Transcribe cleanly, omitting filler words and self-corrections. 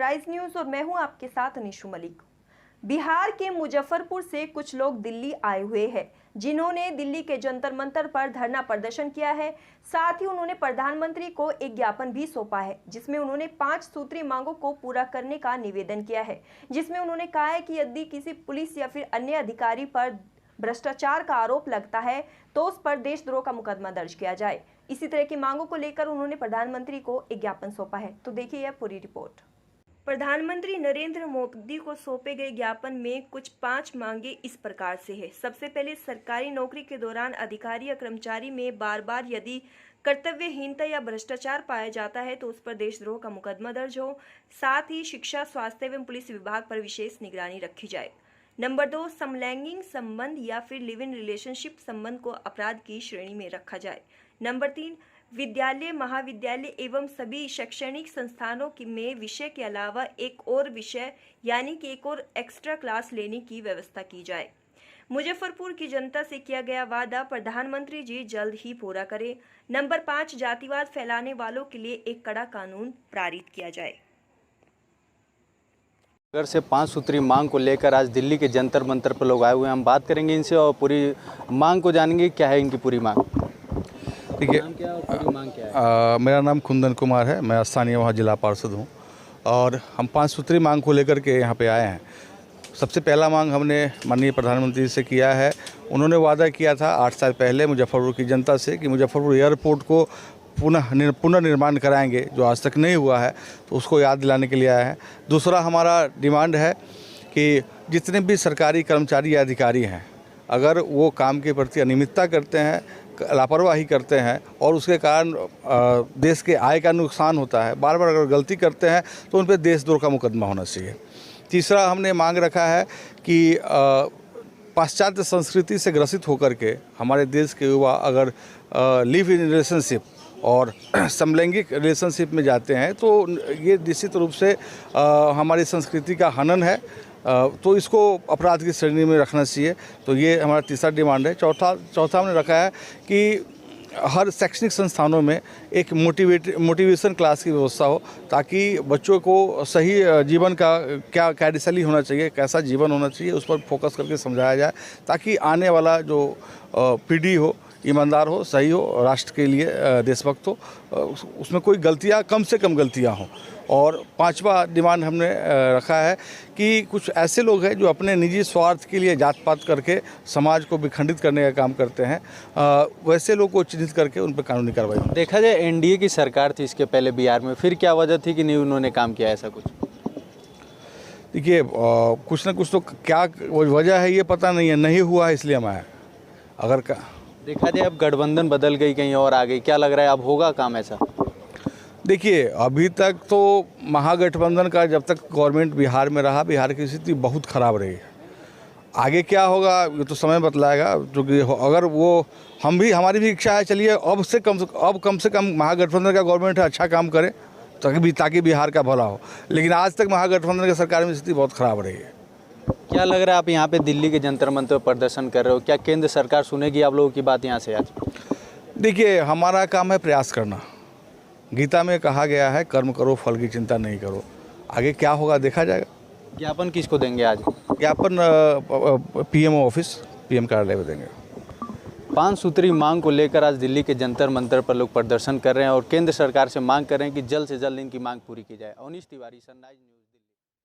Sunrise news और मैं हूं आपके साथ निशु मलिक। बिहार के मुजफ्फरपुर से कुछ लोग दिल्ली आए हुए हैं, जिन्होंने दिल्ली के जंतर मंतर पर धरना प्रदर्शन किया है। साथ ही उन्होंने प्रधानमंत्री को एक ज्ञापन भी सौंपा है, जिसमें उन्होंने 5 सूत्री मांगों को पूरा करने का निवेदन किया है। जिसमें उन्होंने कहा है कि यदि किसी पुलिस या फिर अन्य अधिकारी पर भ्रष्टाचार का आरोप लगता है तो उस पर देशद्रोह का मुकदमा दर्ज किया जाए। इसी तरह की मांगों को लेकर उन्होंने प्रधानमंत्री को एक ज्ञापन सौंपा है। तो देखिए यह पूरी रिपोर्ट। प्रधानमंत्री नरेंद्र मोदी को सौंपे गए ज्ञापन में कुछ 5 मांगे इस प्रकार से है। सबसे पहले, सरकारी नौकरी के दौरान अधिकारी या कर्मचारी में बार बार यदि कर्तव्यहीनता या भ्रष्टाचार पाया जाता है तो उस पर देशद्रोह का मुकदमा दर्ज हो। साथ ही शिक्षा, स्वास्थ्य एवं पुलिस विभाग पर विशेष निगरानी रखी जाए। नंबर 2, समलैंगिक संबंध या फिर लिव इन रिलेशनशिप संबंध को अपराध की श्रेणी में रखा जाए। नंबर 3, विद्यालय, महाविद्यालय एवं सभी शैक्षणिक संस्थानों में विषय के अलावा एक और विषय यानी कि एक और एक्स्ट्रा क्लास लेने की व्यवस्था की जाए। मुजफ्फरपुर की जनता से किया गया वादा प्रधानमंत्री जी जल्द ही पूरा करें। नंबर 5, जातिवाद फैलाने वालों के लिए एक कड़ा कानून पारित किया जाए। अगर से 5 सूत्री मांग को लेकर आज दिल्ली के जंतर मंतर पर लोग आए हुए हैं। हम बात करेंगे इनसे और पूरी मांग को जानेंगे, क्या है इनकी पूरी मांग। देखिए, पूरी मांग क्या है? मेरा नाम कुंदन कुमार है, मैं स्थानीय वहाँ जिला पार्षद हूँ और हम 5 सूत्री मांग को लेकर के यहाँ पे आए हैं। सबसे पहला मांग हमने माननीय प्रधानमंत्री से किया है। उन्होंने वादा किया था 8 साल पहले मुजफ्फरपुर की जनता से कि मुजफ्फरपुर एयरपोर्ट को पुनर्निर्माण कराएंगे, जो आज तक नहीं हुआ है, तो उसको याद दिलाने के लिए आया है। दूसरा हमारा डिमांड है कि जितने भी सरकारी कर्मचारी या अधिकारी हैं, अगर वो काम के प्रति अनियमितता करते हैं, लापरवाही करते हैं और उसके कारण देश के आय का नुकसान होता है, बार बार अगर गलती करते हैं तो उन पर देशद्रोह का मुकदमा होना चाहिए। तीसरा हमने मांग रखा है कि पाश्चात्य संस्कृति से ग्रसित होकर के हमारे देश के युवा अगर लिव इन रिलेशनशिप और समलैंगिक रिलेशनशिप में जाते हैं तो ये निश्चित रूप से हमारी संस्कृति का हनन है, तो इसको अपराध की श्रेणी में रखना चाहिए। तो ये हमारा तीसरा डिमांड है। चौथा हमने रखा है कि हर शैक्षणिक संस्थानों में एक मोटिवेशन क्लास की व्यवस्था हो, ताकि बच्चों को सही जीवन का क्या कार्यशैली होना चाहिए, कैसा जीवन होना चाहिए, उस पर फोकस करके समझाया जाए, ताकि आने वाला जो पीढ़ी हो ईमानदार हो, सही हो, राष्ट्र के लिए देशभक्त हो, उसमें कोई गलतियां, कम से कम गलतियां हों। और 5वां डिमांड हमने रखा है कि कुछ ऐसे लोग हैं जो अपने निजी स्वार्थ के लिए जात पात करके समाज को विखंडित करने का काम करते हैं, वैसे लोग को चिन्हित करके उन पर कानूनी कार्रवाई हो। देखा जाए एनडीए की सरकार थी इसके पहले बिहार में, फिर क्या वजह थी कि नहीं उन्होंने काम किया ऐसा कुछ? देखिए, कुछ ना कुछ तो क्या वजह है ये पता नहीं है, नहीं हुआ है इसलिए हम आए। अगर देखा जाए अब गठबंधन बदल गई, कहीं और आ गई, क्या लग रहा है अब होगा काम ऐसा? देखिए, अभी तक तो महागठबंधन का जब तक गवर्नमेंट बिहार में रहा, बिहार की स्थिति बहुत ख़राब रही है। आगे क्या होगा ये तो समय बतलाएगा, क्योंकि अगर वो हमारी भी इच्छा है, चलिए अब कम से कम महागठबंधन का गवर्नमेंट अच्छा काम करे ताकि बिहार का भला हो। लेकिन आज तक महागठबंधन की सरकार में स्थिति बहुत ख़राब रही है। क्या लग रहा है आप यहाँ पे दिल्ली के जंतर मंतर पर प्रदर्शन कर रहे हो, क्या केंद्र सरकार सुनेगी आप लोगों की बात यहाँ से आज? देखिए, हमारा काम है प्रयास करना। गीता में कहा गया है कर्म करो, फल की चिंता नहीं करो। आगे क्या होगा देखा जाएगा। ज्ञापन किसको देंगे आज? ज्ञापन पीएमओ ऑफिस, पीएम कार्यालय में देंगे। 5 सूत्री मांग को लेकर आज दिल्ली के जंतर मंतर पर लोग प्रदर्शन कर रहे हैं और केंद्र सरकार से मांग कर रहे हैं कि जल्द से जल्द इनकी मांग पूरी की जाए। Avneesh Tiwari, sunrise news.